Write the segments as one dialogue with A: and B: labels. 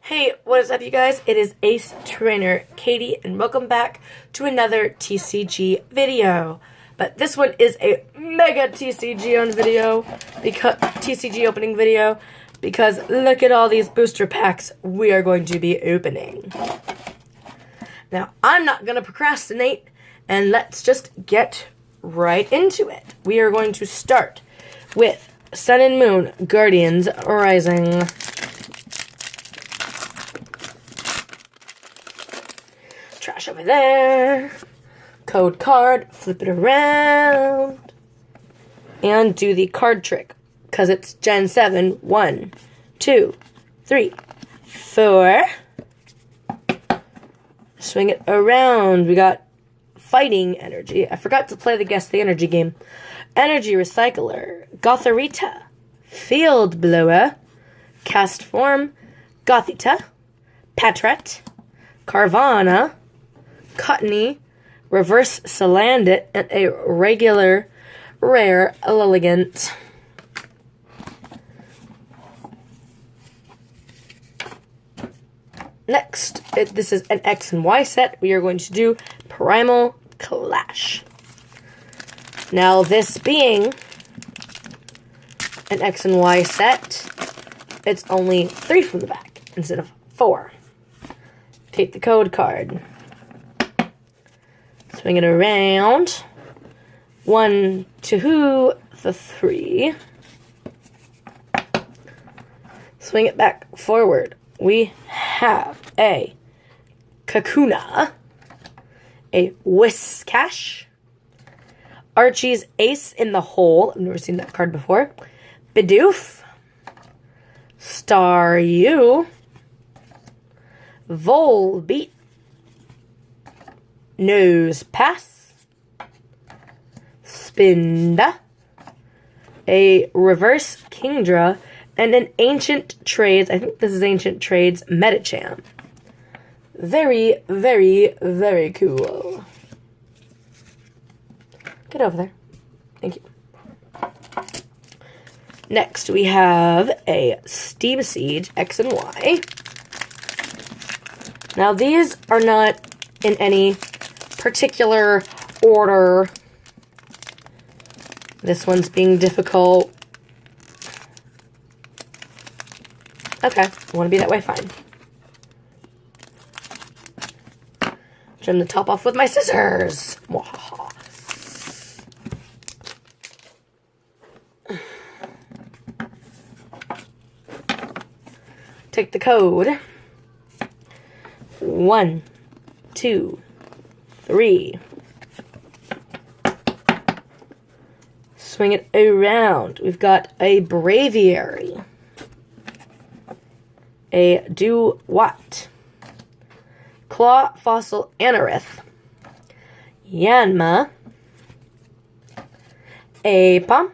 A: Hey, what is up, you guys? It is Ace Trainer Katie, and welcome back to another TCG video. But this one is a mega TCG opening video, because look at all these booster packs we are going to be opening. Now, I'm not going to procrastinate, and let's just get right into it. We are going to start with Sun and Moon Guardians Rising. Trash over there. Code card, flip it around. And do the card trick, because it's Gen 7. 1, 2, 3, 4. Swing it around. We got Fighting Energy. I forgot to play the Guess the Energy game. Energy Recycler. Gothorita. Field Blower. Cast Form. Gothita. Patrat. Carvanha. Cottony, Reverse Salandit, and a regular rare Lilligant. Next, this is an X and Y set. We are going to do Primal Clash. Now, this being an X and Y set, it's only 3 from the back instead of 4. Take the code card. Swing it around. 1, 2, 3. Swing it back forward. We have a Kakuna, a Whiscash, Archie's Ace in the Hole. I've never seen that card before. Bidoof, Staryu, Volbeat, Nosepass, Spinda, a Reverse Kingdra, and an Ancient Trades, I think this is Ancient Trades, Medicham. Very, very, very cool. Get over there. Thank you. Next, we have a Steam Siege X and Y. Now, these are not in any particular order. This one's being difficult. Okay, I want to be that way, fine. Trim the top off with my scissors. Take the code. 1, 2, 3. Swing it around. We've got a Braviary, a Dewott, Claw Fossil Anorith, Yanma, Apom,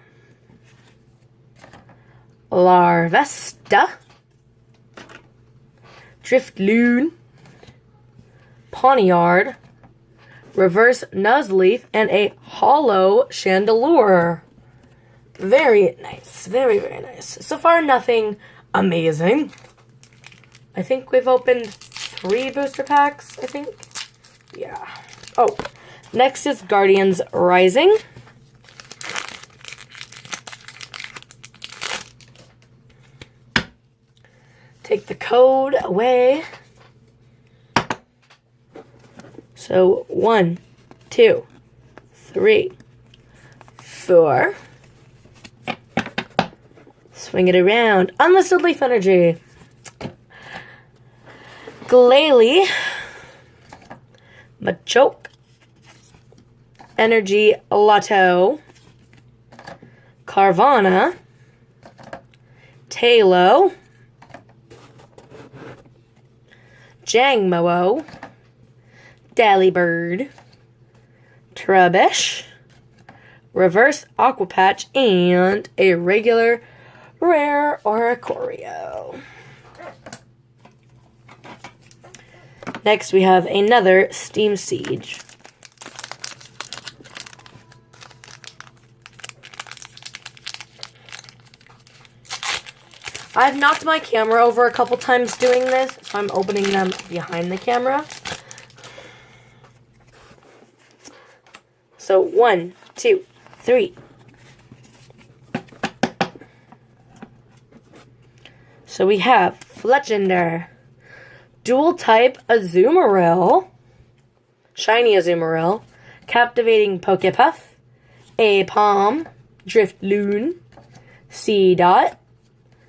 A: Larvesta, Driftloon, Pawniard, Reverse Nuzleaf, and a Hollow Chandelure. Very nice. Very, very nice. So far, nothing amazing. I think we've opened 3 booster packs, I think. Yeah. Oh, next is Guardians Rising. Take the code away. So, 1, 2, 3, 4. Swing it around. Unlisted Leaf Energy. Glalie. Machoke. Energy Lotto. Carvanha. Talo. Jangmo-o. Delibird, Trubbish, Reverse Aqua Patch, and a regular rare Oricorio. Next, we have another Steam Siege. I've knocked my camera over a couple times doing this, so I'm opening them behind the camera. So 1, 2, 3. So we have Fletchinder, Dual Type Azumarill, Shiny Azumarill, Captivating Pokepuff, Apom, Drifloon, Seedot,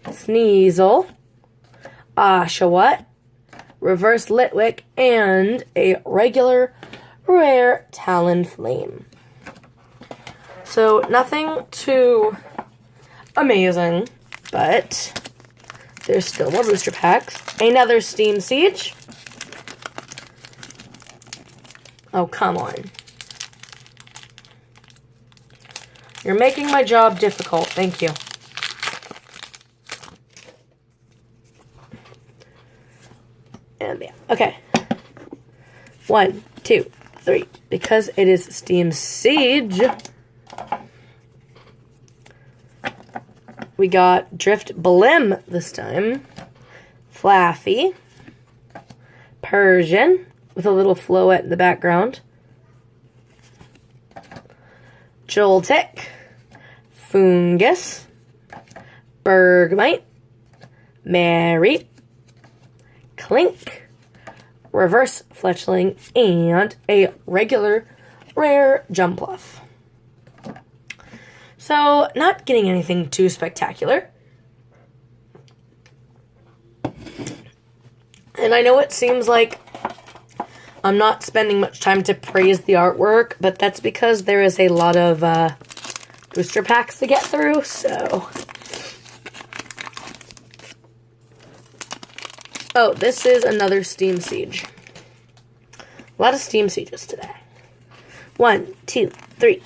A: Sneasel, Oshawott, Reverse Litwick, and a regular rare Talonflame. So nothing too amazing, but there's still more booster packs. Another Steam Siege. Oh, come on. You're making my job difficult. Thank you. And yeah. Okay. 1, 2, 3. Because it is Steam Siege, we got Drifblim this time. Flaffy. Persian with a little floette in the background. Joltik. Fungus. Bergmite. Mary. Clink. Reverse Fletchling. And a regular rare Jumpluff. So, not getting anything too spectacular. And I know it seems like I'm not spending much time to praise the artwork, but that's because there is a lot of booster packs to get through, so. Oh, this is another Steam Siege. A lot of Steam Sieges today. 1, 2, 3.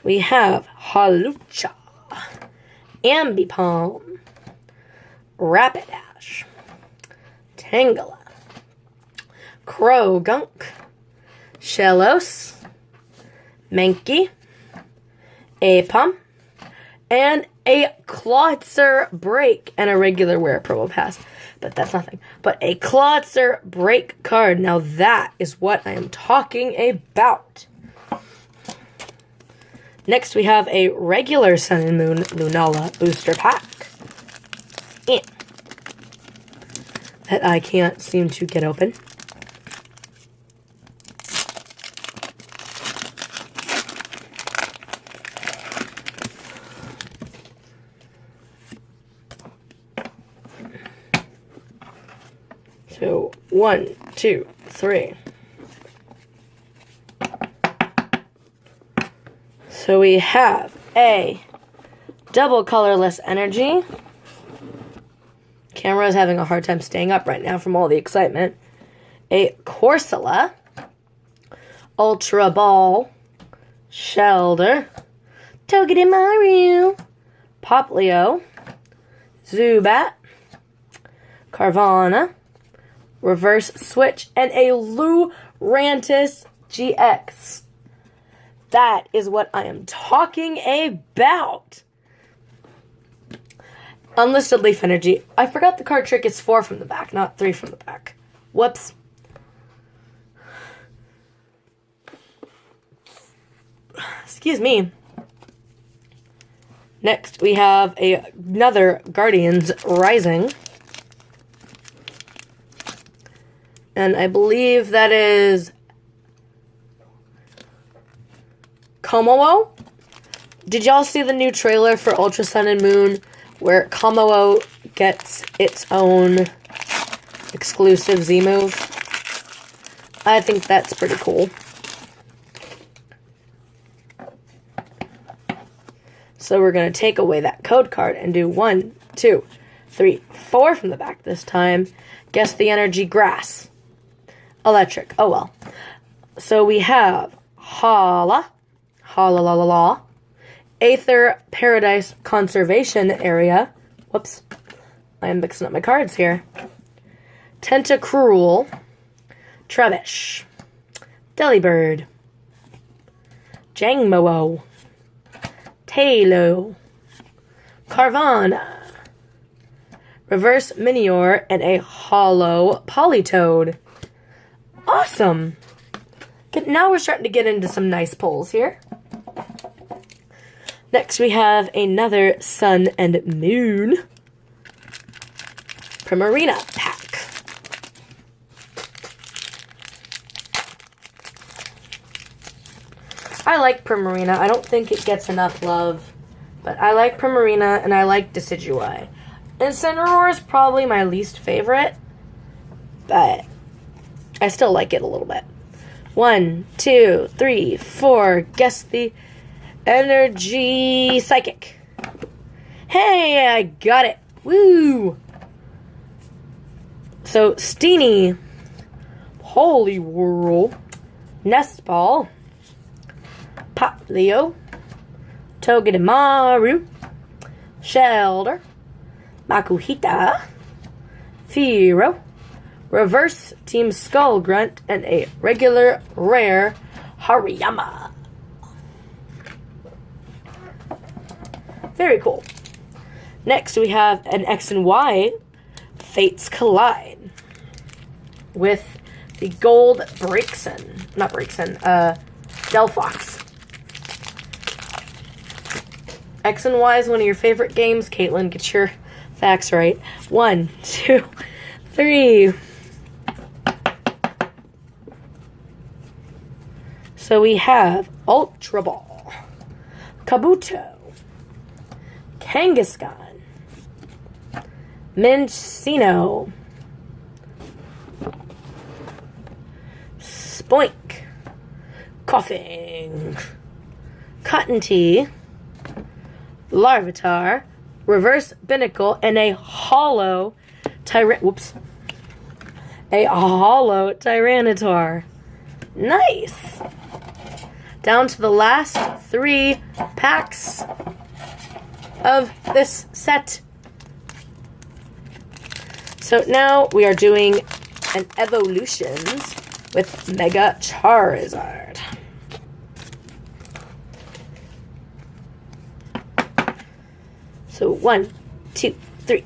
A: We have Hawlucha, Ambipom, Rapidash, Tangela, Croagunk, Shellos, Mankey, Apom, and a Klotzer Break and a regular rare promo pass. But that's nothing. But a Klotzer Break card. Now that is what I am talking about. Next, we have a regular Sun and Moon Lunala booster pack. And that I can't seem to get open. So, 1, 2, 3. So we have a double colorless energy. Camera is having a hard time staying up right now from all the excitement. A Corsola, Ultra Ball, Shelder, Togedemaru, Poplio, Zubat, Carvana, Reverse Switch, and a Lurantis GX. That is what I am talking about. Unlisted Leaf Energy. I forgot the card trick is 4 from the back, not 3 from the back. Whoops. Excuse me. Next, we have another Guardians Rising. And I believe that is Kommo-o? Did y'all see the new trailer for Ultra Sun and Moon where Kommo-o gets its own exclusive Z-move? I think that's pretty cool. So we're going to take away that code card and do 1, 2, 3, 4 from the back this time. Guess the energy. Grass. Electric. Oh well. So we have Hala. Hala, Aether Paradise Conservation Area. Whoops. I am mixing up my cards here. Tentacruel. Trubbish. Delibird. Jangmo-o. Halo, Carvana, Reverse Minior, and a Hollow Politoed. Awesome! Okay, now we're starting to get into some nice pulls here. Next we have another Sun and Moon Primarina pack. I like Primarina. I don't think it gets enough love, but I like Primarina and I like Decidueye. Incineroar is probably my least favorite, but I still like it a little bit. 1, 2, 3, 4. Guess the Energy Psychic. Hey, I got it. Woo! So, Steenie, Poliwhirl, Nestball, Poplio, Togedemaru, Shelter, Makuhita, Fearow, Reverse Team Skull Grunt, and a regular rare Hariyama. Very cool. Next we have an X and Y Fates Collide with the gold Delphox. X and Y is one of your favorite games. Caitlin, get your facts right. 1, 2, 3. So we have Ultra Ball, Kabuto, Kangaskhan, Minccino, Spoink, Coughing, Cottonee, Larvitar, Reverse Binnacle, and a hollow Tyranitar. Nice! Down to the last 3 packs of this set. So now we are doing an Evolutions with Mega Charizard. So 1, 2, 3.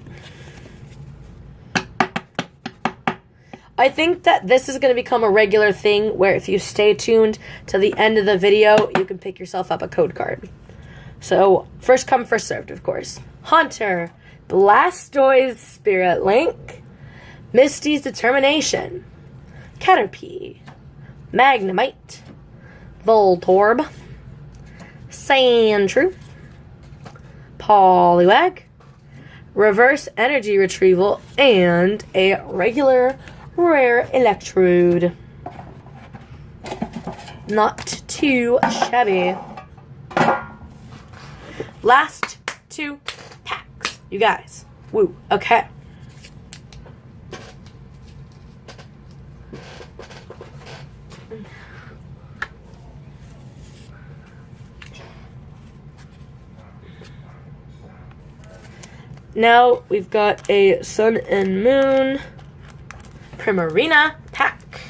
A: I think that this is going to become a regular thing where if you stay tuned to the end of the video, you can pick yourself up a code card. So, first come, first served, of course. Haunter, Blastoise Spirit Link, Misty's Determination, Caterpie, Magnemite, Voltorb, Sandshrew, Poliwag, Reverse Energy Retrieval, and a regular rare Electrode. Not too shabby. Last 2 packs, you guys. Woo. Okay. Now we've got a Sun and Moon Primarina pack.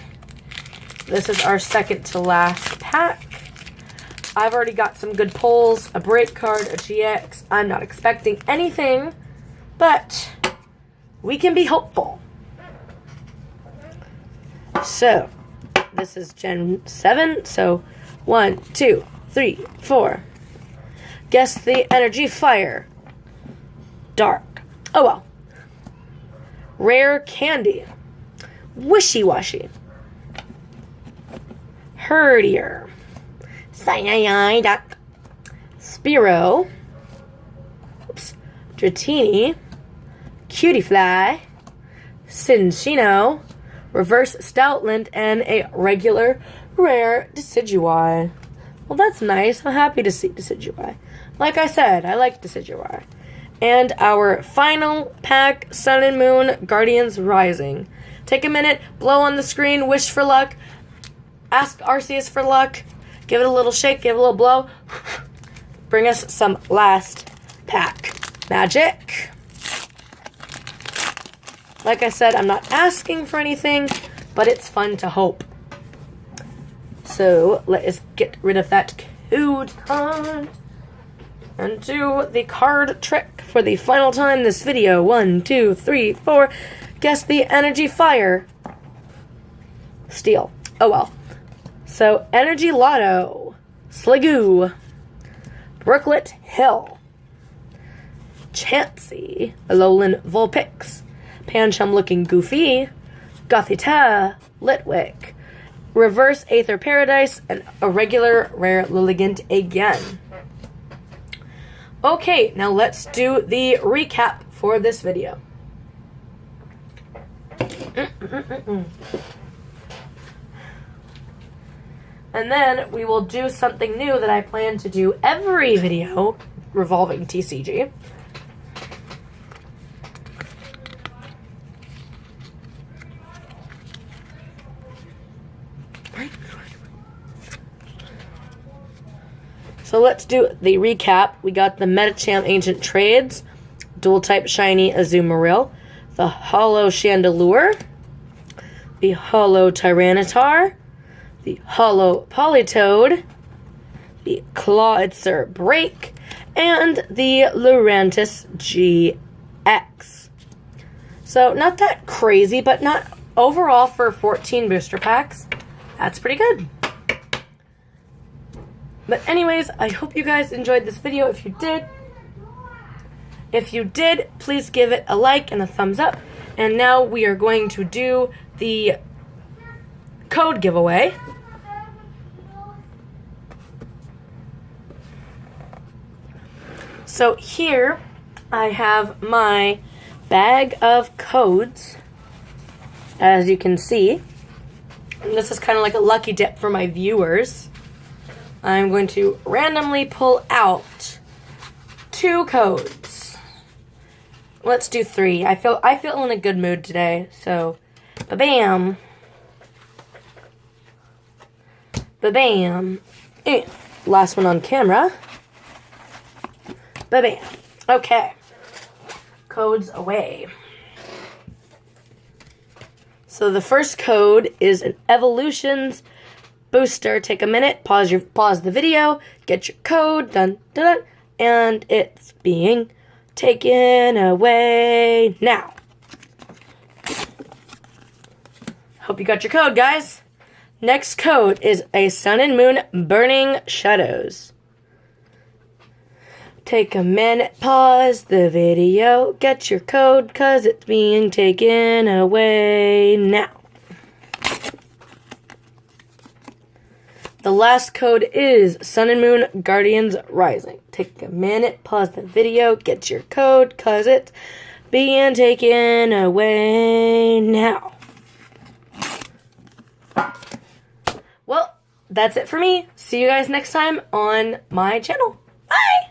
A: This is our second to last pack. I've already got some good pulls, a break card, a GX. I'm not expecting anything, but we can be hopeful. So, this is Gen 7, so 1, 2, 3, 4. Guess the Energy Fire. Dark. Oh well. Rare Candy. Wishy-Washy. Herdier. Psyduck. Spearow. Dratini. Cutiefly. Cinccino. Reverse Stoutland, and a regular rare Decidueye. Well, that's nice. I'm happy to see Decidueye. Like I said, I like Decidueye. And our final pack, Sun and Moon Guardians Rising. Take a minute, blow on the screen, wish for luck, ask Arceus for luck, give it a little shake, give it a little blow. Bring us some last pack magic. Like I said, I'm not asking for anything, but it's fun to hope. So, let us get rid of that code card. And do the card trick for the final time this video. 1, 2, 3, 4. Guess the energy fire. Steel. Oh well. So, Energy Lotto. Sliggoo. Brooklet Hill. Chansey. Alolan Vulpix. Pancham looking Goofy. Gothita. Litwick. Reverse Aether Paradise. And a regular rare Lilligant again. Okay, now let's do the recap for this video. And then we will do something new that I plan to do every video revolving TCG. So let's do the recap. We got the Metacham Ancient Trades, Dual Type Shiny Azumarill, the Holo Chandelure, the Holo Tyranitar, the Holo Politoed, the Clawitzer Break, and the Lurantis GX. So not that crazy, but not overall for 14 booster packs. That's pretty good. But anyways, I hope you guys enjoyed this video. If you did, please give it a like and a thumbs up. And now we are going to do the code giveaway. So here I have my bag of codes, as you can see. And this is kind of like a lucky dip for my viewers. I'm going to randomly pull out 2 codes. Let's do 3. I feel in a good mood today, so ba-bam. Ba-bam. And last one on camera. Ba-bam. Okay. Codes away. So the first code is an Evolutions booster. Take a minute, pause the video, get your code, dun, dun, dun, and it's being taken away now. Hope you got your code, guys. Next code is a Sun and Moon Burning Shadows. Take a minute, pause the video, get your code, cause it's being taken away now. The last code is Sun and Moon Guardians Rising. Take a minute, pause the video, get your code, cause it's being taken away now. Well, that's it for me. See you guys next time on my channel. Bye!